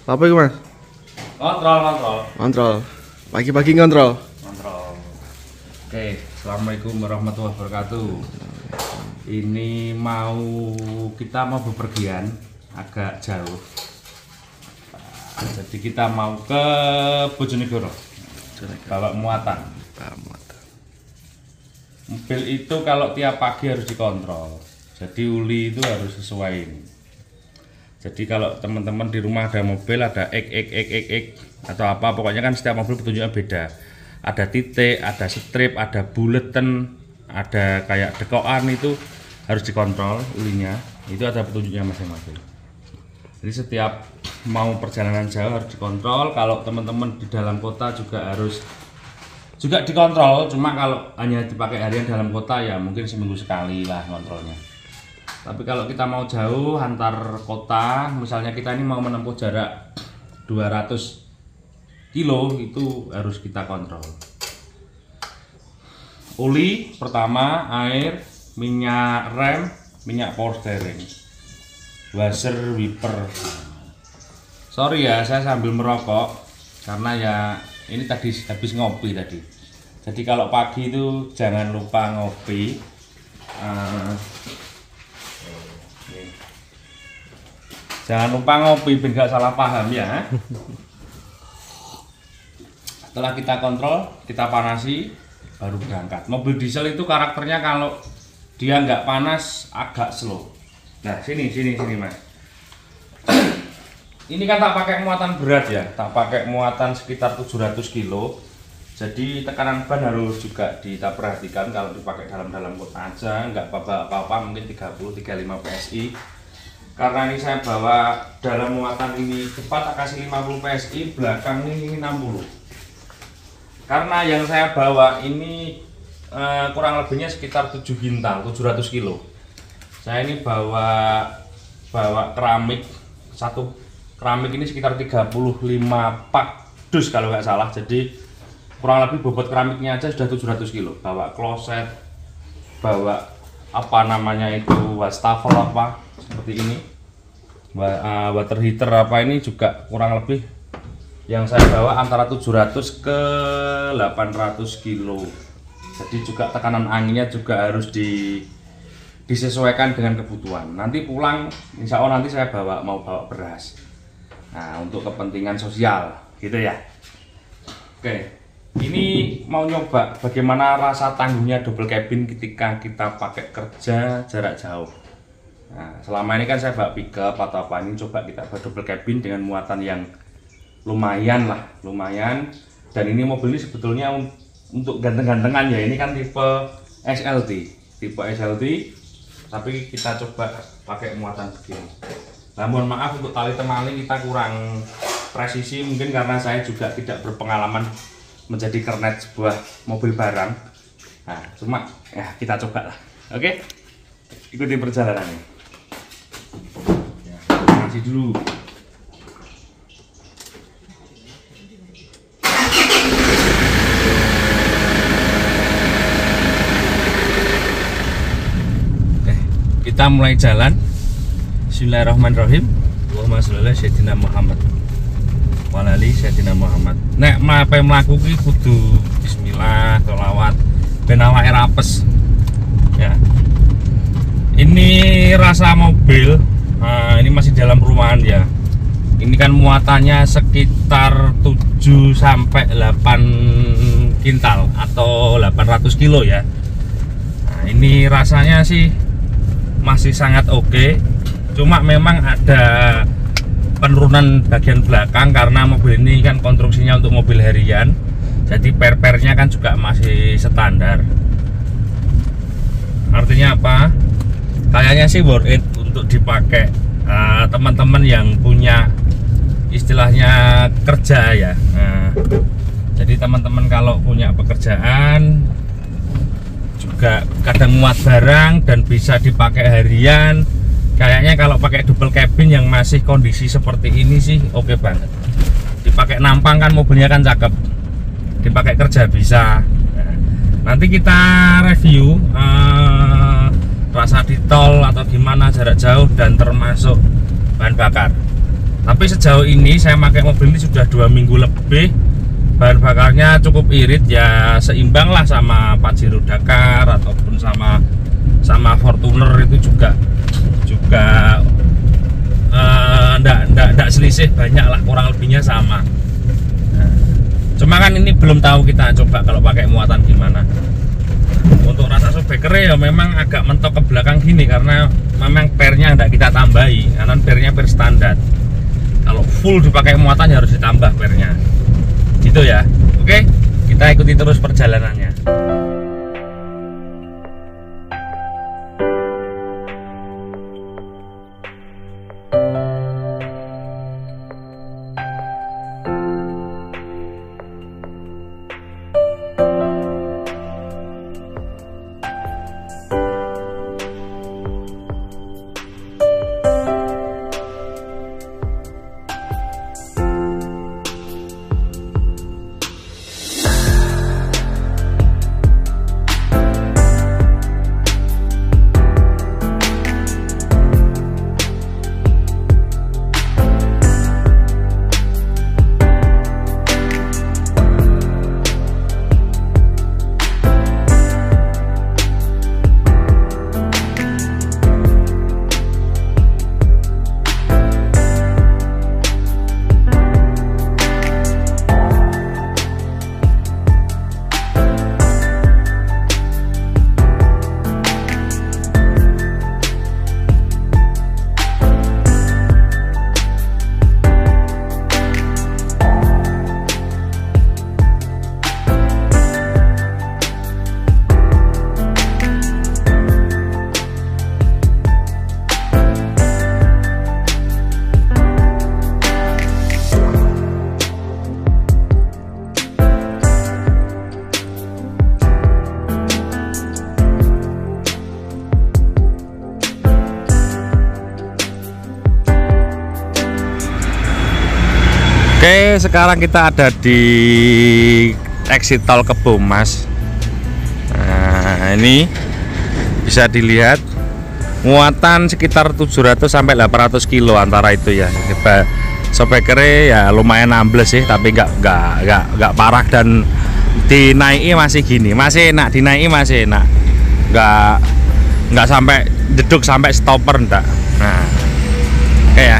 Apa itu mas? Kontrol. Kontrol. Pagi-pagi ngontrol. Oke, assalamualaikum warahmatullahi wabarakatuh. Ini kita mau bepergian agak jauh. Jadi kita mau ke Bojonegoro. Bawa muatan. Mobil itu kalau tiap pagi harus dikontrol. Jadi uli itu harus sesuaiin. Jadi kalau teman-teman di rumah ada mobil ada X atau apa, pokoknya kan setiap mobil petunjuknya beda. Ada titik, ada strip, ada bulletin, ada kayak dekokan, itu harus dikontrol ulinya. Itu ada petunjuknya masing-masing. Jadi setiap mau perjalanan jauh harus dikontrol. Kalau teman-teman di dalam kota juga harus dikontrol. Cuma kalau hanya dipakai harian dalam kota ya mungkin seminggu sekali lah kontrolnya. Tapi kalau kita mau jauh antar kota, misalnya kita ini mau menempuh jarak 200 kilo, itu harus kita kontrol. Oli pertama, air, minyak rem, minyak power steering, washer, wiper. Sorry ya, saya sambil merokok karena ya ini tadi habis ngopi tadi. Jadi kalau pagi itu jangan lupa ngopi. Jangan lupa ngopi biar nggak salah paham ya. Setelah kita kontrol, kita panasi, baru berangkat. Mobil diesel itu karakternya kalau dia nggak panas agak slow. Nah sini mas. Ini kan tak pakai muatan berat ya, tak pakai muatan sekitar 700 kilo. Jadi tekanan ban harus juga kita perhatikan. Kalau dipakai dalam kota aja nggak apa-apa, mungkin 30-35 PSI. Karena ini saya bawa dalam muatan ini depan tak kasih 50 PSI, belakang ini 60. Karena yang saya bawa ini kurang lebihnya sekitar 7 bintang, 700 kilo. Saya ini bawa keramik, satu keramik ini sekitar 35 pak dus kalau nggak salah. Jadi kurang lebih bobot keramiknya aja sudah 700 kilo. Bawa kloset, bawa apa namanya itu, wastafel apa seperti ini, water heater apa ini juga kurang lebih yang saya bawa antara 700 ke 800 kilo. Jadi juga tekanan anginnya juga harus disesuaikan dengan kebutuhan. Nanti pulang insya Allah nanti saya mau bawa beras. Nah untuk kepentingan sosial gitu ya. Oke. Ini mau nyoba bagaimana rasa tangguhnya double cabin ketika kita pakai kerja jarak jauh. Nah, selama ini kan saya bawa pickup atau apa, ini coba kita bawa double cabin dengan muatan yang lumayan. Dan ini mobil ini sebetulnya untuk ganteng-gantengan ya. Ini kan tipe SLT, tapi kita coba pakai muatan begini. Nah, mohon maaf untuk tali temali kita kurang presisi, mungkin karena saya juga tidak berpengalaman menjadi kernet sebuah mobil barang. Nah, cuma ya kita coba lah. Oke, ikuti perjalanannya. Ya, masih dulu. Oke, kita mulai jalan. Bismillahirrahmanirrahim. Allahumma sholli ala sayyidina Muhammad. Walali Sayyidina Muhammad. Nek mlaku ki kudu bismillah, sholawat ben awake rapes. Ya. Ini rasa mobil, ini masih dalam perumahan ya. Ini kan muatannya sekitar 7 sampai 8 kintal atau 800 kilo ya. Nah, ini rasanya sih masih sangat oke. Cuma memang ada penurunan bagian belakang karena mobil ini kan konstruksinya untuk mobil harian, jadi pernya kan juga masih standar. Artinya apa? Kayaknya sih worth it untuk dipakai teman-teman yang punya istilahnya kerja ya. Nah, jadi teman-teman kalau punya pekerjaan juga kadang muat barang dan bisa dipakai harian. Kayaknya kalau pakai double cabin yang masih kondisi seperti ini sih oke banget. Dipakai nampang kan mobilnya kan cakep, dipakai kerja bisa. Nah, nanti kita review rasa di tol atau gimana jarak jauh dan termasuk bahan bakar. Tapi sejauh ini saya pakai mobil ini sudah 2 minggu lebih. Bahan bakarnya cukup irit ya, seimbang lah sama Pajero Dakar ataupun sama Fortuner itu juga ndak selisih banyak lah, kurang lebihnya sama. Nah, cuma kan ini belum tahu, kita coba kalau pakai muatan gimana. Untuk rasa shockbreaker ya memang agak mentok ke belakang gini karena memang pernya ndak kita tambahi, karena pernya per standar. Kalau full dipakai muatan harus ditambah pernya gitu ya. Oke, kita ikuti terus perjalanannya. Oke, sekarang kita ada di exit tol Kebomas. Nah, ini bisa dilihat muatan sekitar 700 sampai 800 kilo antara itu ya. Shockbreaker ya lumayan ambles sih, tapi nggak parah, dan dinaiki masih gini, masih enak, dinaiki masih enak, nggak sampai jeduk sampai stopper enggak. Nah, oke ya.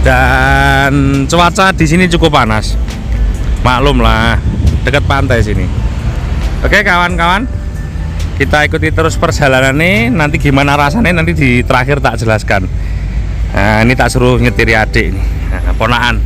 Dan cuaca di sini cukup panas, maklum lah, dekat pantai sini. Oke kawan-kawan, kita ikuti terus perjalanan ini. Nanti gimana rasanya nanti di terakhir tak jelaskan. Nah, ini tak suruh nyetiri adik nih, nah, ponaan.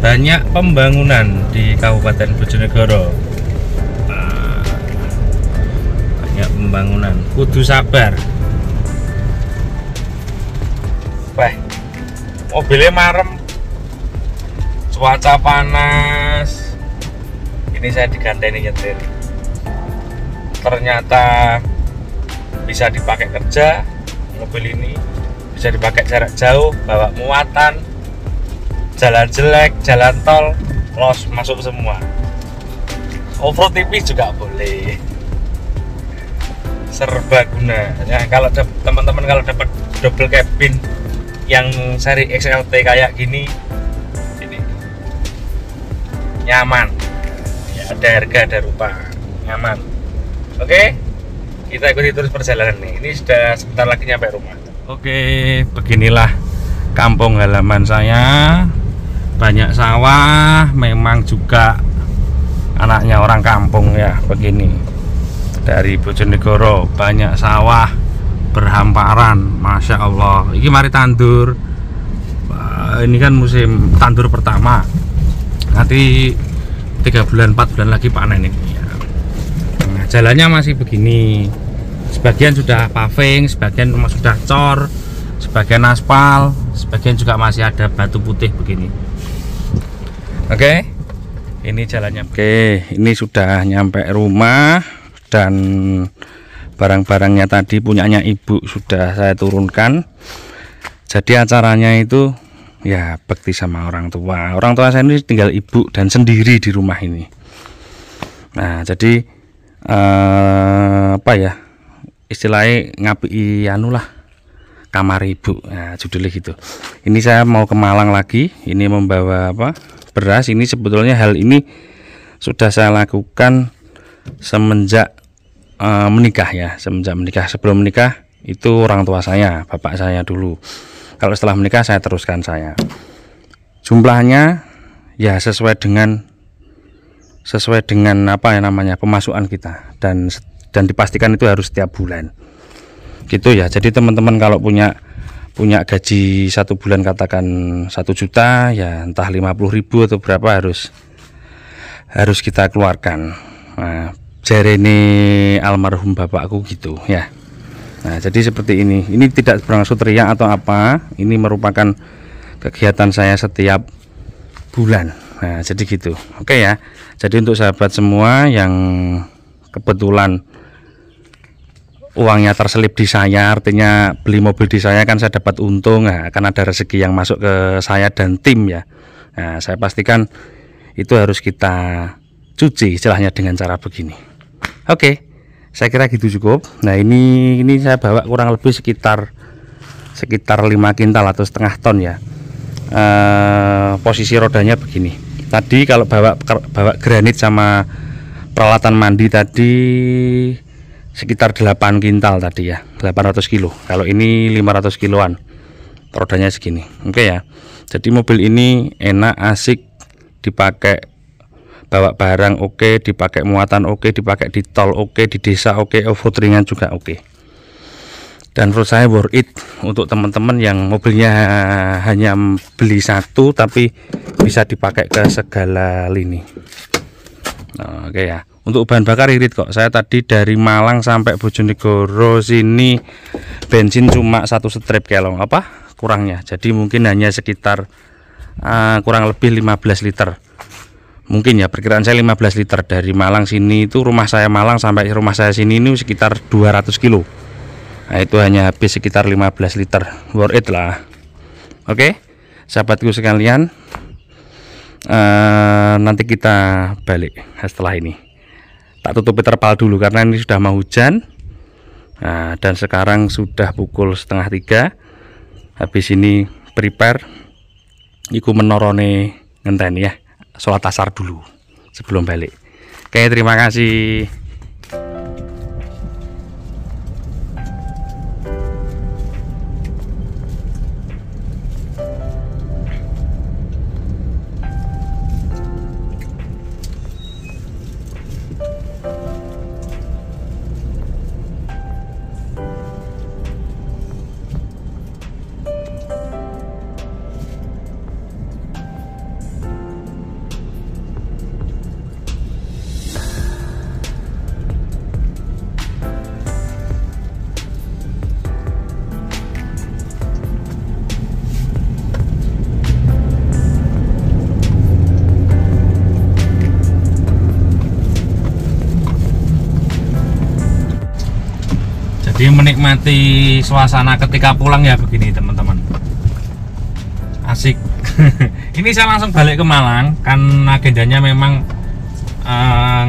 Banyak pembangunan di Kabupaten Bojonegoro. Banyak pembangunan, kudu sabar. Wah, mobilnya marem, cuaca panas. Ini saya diganteni nyetir. Ternyata bisa dipakai kerja mobil ini, bisa dipakai jarak jauh, bawa muatan, jalan jelek, jalan tol, los masuk semua. Off-road tipis juga boleh. Serba guna. Ya, kalau teman-teman kalau dapat double cabin yang seri XLT kayak gini, ini nyaman. Ya, ada harga, ada rupa, nyaman. Oke, kita ikuti terus perjalanan nih. Ini sudah sebentar lagi nyampe rumah. Oke, beginilah kampung halaman saya. Banyak sawah, memang juga anaknya orang kampung ya begini. Dari Bojonegoro banyak sawah, berhamparan, masya Allah. Ini mari tandur. Ini kan musim tandur pertama. Nanti 3 bulan 4 bulan lagi panen ini ya. Nah, jalannya masih begini. Sebagian sudah paving, sebagian sudah cor, sebagian aspal, sebagian juga masih ada batu putih begini. Oke, ini jalannya. Oke, ini sudah nyampe rumah dan barang-barangnya tadi punyanya ibu sudah saya turunkan. Jadi acaranya itu ya bakti sama orang tua. Orang tua saya ini tinggal ibu dan sendiri di rumah ini. Nah, jadi apa ya? Istilahnya ngapi anu lah, kamar ibu. Nah, judulnya gitu. Ini saya mau ke Malang lagi. Ini membawa apa? Beras. Ini sebetulnya hal ini sudah saya lakukan semenjak menikah ya. Semenjak menikah. Sebelum menikah itu orang tua saya, bapak saya dulu. Kalau setelah menikah saya teruskan saya. Jumlahnya ya sesuai dengan apa yang namanya pemasukan kita, dan dipastikan itu harus setiap bulan gitu ya. Jadi teman-teman kalau punya gaji 1 bulan katakan 1 juta ya, entah 50.000 atau berapa harus kita keluarkan. Nah, jarene almarhum bapakku gitu ya. Nah, jadi seperti ini tidak bermaksud riak atau apa, ini merupakan kegiatan saya setiap bulan. Nah, jadi gitu. Oke ya. Jadi untuk sahabat semua yang kebetulan uangnya terselip di saya, artinya beli mobil di saya kan saya dapat untung, nah, akan ada rezeki yang masuk ke saya dan tim ya. Nah, saya pastikan itu harus kita cuci istilahnya dengan cara begini. Oke, saya kira gitu cukup. Nah, ini saya bawa kurang lebih sekitar 5 kintal atau setengah ton ya. Posisi rodanya begini. Tadi kalau bawa granit sama peralatan mandi tadi sekitar 8 kintal tadi ya, 800 kilo. Kalau ini 500 kiloan, rodanya segini. Oke ya. Jadi mobil ini enak, asik dipakai, bawa barang oke, dipakai muatan oke, dipakai di tol oke, di desa oke, off-road ringan juga oke. Dan menurut saya worth it untuk teman-teman yang mobilnya hanya beli 1 tapi bisa dipakai ke segala lini. Nah, oke ya. Untuk bahan bakar irit kok. Saya tadi dari Malang sampai Bojonegoro sini bensin cuma 1 strip kelong apa kurangnya. Jadi mungkin hanya sekitar kurang lebih 15 liter. Mungkin ya, perkiraan saya 15 liter dari Malang sini. Itu rumah saya Malang sampai rumah saya sini ini sekitar 200 kilo. Nah, itu hanya habis sekitar 15 liter. Worth it lah. Oke, sahabatku sekalian, nanti kita balik setelah ini. Tak tutupi terpal dulu karena ini sudah mau hujan. Nah, dan sekarang sudah pukul 2:30. Habis ini prepare iku menorone ngenteni ya, sholat asar dulu sebelum balik. Oke, terima kasih. Jadi menikmati suasana ketika pulang ya begini teman-teman, asik. Ini saya langsung balik ke Malang kan agendanya memang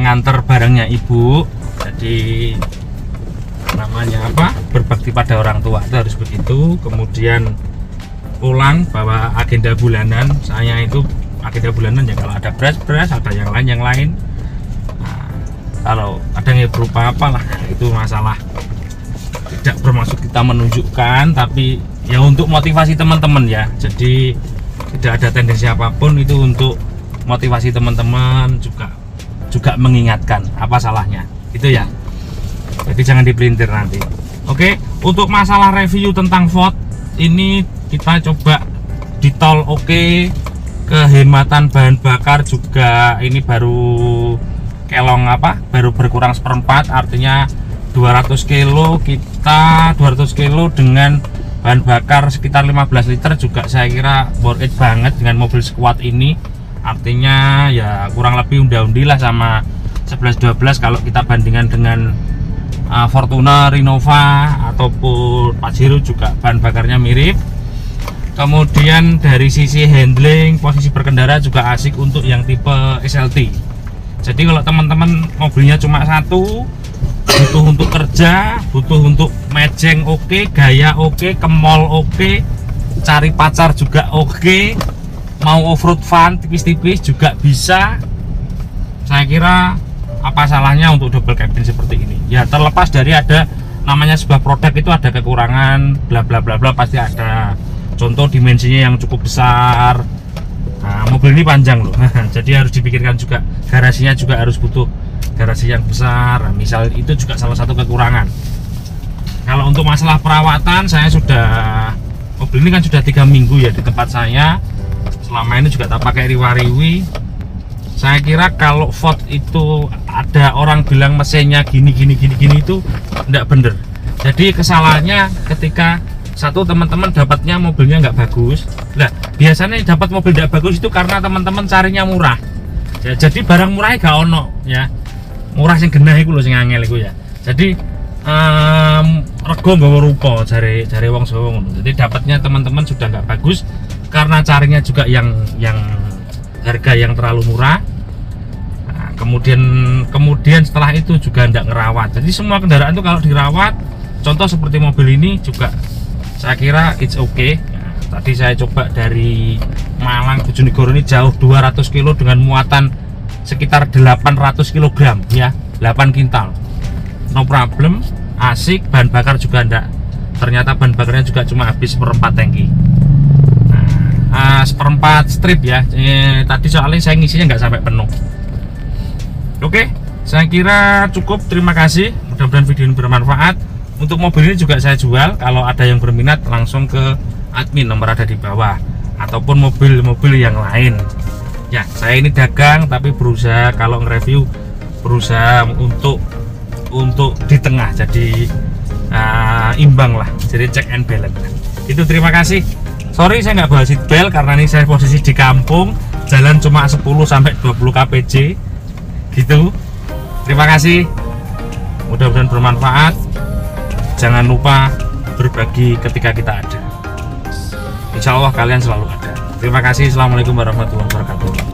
nganter barangnya ibu. Jadi namanya apa, berbakti pada orang tua itu harus begitu. Kemudian pulang bawa agenda bulanan. Saya itu agenda bulanan ya, kalau ada beras, ada yang lain. Nah, kalau ada yang berupa apalah itu masalah tidak bermaksud kita menunjukkan, tapi ya untuk motivasi teman-teman ya. Jadi tidak ada tendensi apapun, itu untuk motivasi teman-teman, juga mengingatkan apa salahnya itu ya. Jadi jangan dipelintir nanti. Oke, untuk masalah review tentang Ford ini kita coba di tol oke, kehematan bahan bakar juga ini baru kelong baru berkurang seperempat, artinya 200 kilo kita 200 kilo dengan bahan bakar sekitar 15 liter juga saya kira worth it banget dengan mobil sekuat ini. Artinya ya kurang lebih undi lah sama 11-12 kalau kita bandingkan dengan Fortuner, Innova ataupun Pajero juga bahan bakarnya mirip. Kemudian dari sisi handling, posisi berkendara juga asik untuk yang tipe SLT. Jadi kalau teman-teman mobilnya cuma satu, butuh untuk kerja, butuh untuk mejeng oke, gaya oke, ke mall oke, cari pacar juga oke, mau off-road fun tipis-tipis juga bisa. Saya kira apa salahnya untuk double cabin seperti ini? Ya terlepas dari ada namanya sebuah produk itu ada kekurangan bla bla bla bla, pasti ada. Contoh dimensinya yang cukup besar. Nah, mobil ini panjang loh. Jadi harus dipikirkan juga garasinya juga harus butuh garasi yang besar. Nah, misal itu juga salah satu kekurangan. Kalau untuk masalah perawatan, saya sudah mobil ini kan sudah 3 minggu ya di tempat saya. Selama ini juga tak pakai riwa-riwi. Saya kira kalau Ford itu ada orang bilang mesinnya gini itu enggak bener. Jadi kesalahannya ketika satu, teman-teman dapatnya mobilnya nggak bagus. Nah, biasanya dapat mobil tidak bagus itu karena teman-teman carinya murah. Ya, jadi barang murahnya gak ono ya. Murah sing genah iku lho sing angel iku ya. Jadi rego nggawa rupa jare wong Jawa ngono. Jadi dapatnya teman-teman sudah nggak bagus karena carinya juga yang harga yang terlalu murah. Nah, kemudian setelah itu juga tidak ngerawat. Jadi semua kendaraan itu kalau dirawat, contoh seperti mobil ini juga saya kira it's okay. Nah, tadi saya coba dari Malang Bojonegoro ini jauh 200 kilo dengan muatan sekitar 800 kg ya, 8 kintal. No problem, asik, bahan bakar juga enggak. Ternyata bahan bakarnya juga cuma habis seperempat tangki. Nah, seperempat strip ya. Tadi soalnya saya ngisinya nggak sampai penuh. Oke, saya kira cukup. Terima kasih. Mudah-mudahan video ini bermanfaat. Untuk mobil ini juga saya jual. Kalau ada yang berminat langsung ke admin, nomor ada di bawah. Ataupun mobil-mobil yang lain. Ya, saya ini dagang tapi berusaha kalau nge-review berusaha untuk di tengah, jadi imbang lah, jadi check and balance. Itu terima kasih. Sorry saya nggak bawa seat belt karena ini saya posisi di kampung, jalan cuma 10-20 kpj gitu. Terima kasih, mudah-mudahan bermanfaat. Jangan lupa berbagi ketika kita ada. Insya Allah kalian selalu ada. Terima kasih. Assalamualaikum warahmatullahi wabarakatuh.